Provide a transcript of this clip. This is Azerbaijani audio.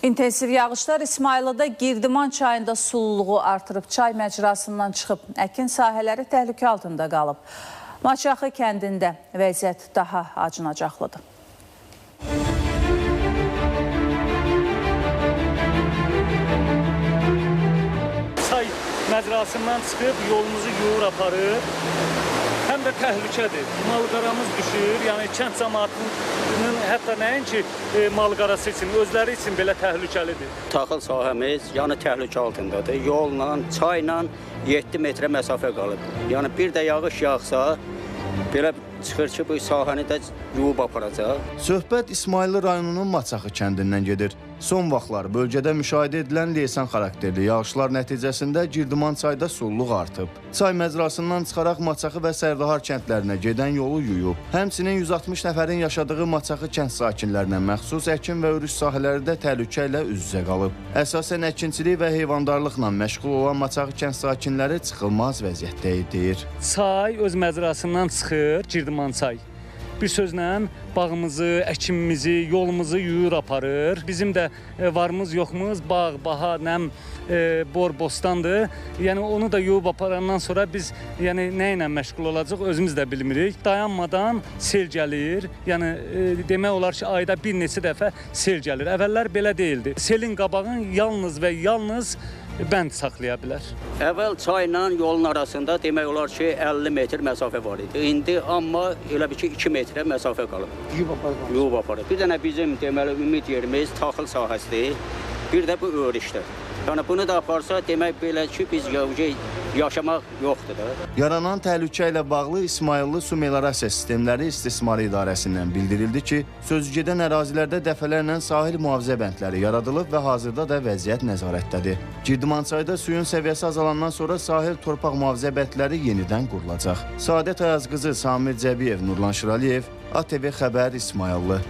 İntensiv yağışlar İsmayılıda Girdiman çayında sululuğu artırıb, çay məcrasından çıxıb, əkin sahələri təhlükə altında qalıb. Maçaxı kəndində vəziyyət daha acınacaqlıdır. Çay məcrasından çıxıb, yolumuzu yuyur aparır. Həm də təhlükədir. Malqaramız düşür, yəni kənd cəmaatının hətta nəinki malqarası üçün, özləri üçün belə təhlükəlidir. Taxıl sahəmiz yəni təhlükə altındadır. Yolla, çayla 7 metrə məsafə qalıb. Yəni bir də yağış yağsa, belə çıxır ki, bu sahəni də yuyub aparacaq. Söhbət İsmayıllı rayonunun Maçaxı kəndindən gedir. Son vaxtlar bölgədə müşahidə edilən leysan xarakterli yağışlar nəticəsində Girdiman çayda sululuq artıb. Çay məcrasından çıxaraq Maçaxı və Sərdahar kəndlərinə gedən yolu yuyub. Həmçinin 160 nəfərin yaşadığı Maçaxı kənd sakinlərinə məxsus əkin və örüş sahələri də təhlükə ilə üz-üzə qalıb. Əsasən əkinçilik və heyvandarlıqla məşğul olan Maçaxı kənd sakinləri çıxılmaz vəziyyətdə deyir. Çay öz məcrasından çıxır, Girdiman çay. Bir sözlə bağımızı, əkinimizi, yolumuzu yuyur aparır. Bizim də varımız yoxumuz, bağ, baha, nəm, bor, bostandır. Yəni onu da yuyub aparandan sonra biz yəni nə ilə məşğul olacaq özümüz də bilmirik. Dayanmadan sel gəlir. Yəni demək olar ki, ayda bir neçə dəfə sel gəlir. Əvvəllər belə deyildi. Selin qabağını yalnız və yalnız bənd saxlaya bilər. Əvvəl çayla yolun arasında demək olar ki, 50 metr məsafə var idi. İndi amma elə bir ki, 2 metrə məsafə qalıb. Yuyub aparır. Bir dənə bizim deməli ümid yerimiz taxıl sahəsidir. Bir də bu örüşdür. Yəni bunu da aparsa demək belə ki, biz yaşamaq yoxdur da. Yaranan təhlükə ilə bağlı İsmayıllı Su Meliorasiya Sistemləri İstismarı İdarəsindən bildirildi ki, sözügedən ərazilərdə dəfələrlə sahil mühafizə bəndləri yaradılıb və hazırda da vəziyyət nəzarətdədir. Girdiman çayda suyun səviyyəsi azalandan sonra sahil torpaq mühafizə bəndləri yenidən qurulacaq. Sadət Ayazqızı, Samir Cəbiyev, Nurlan Şiraliyev, ATV Xəbər, İsmayıllı.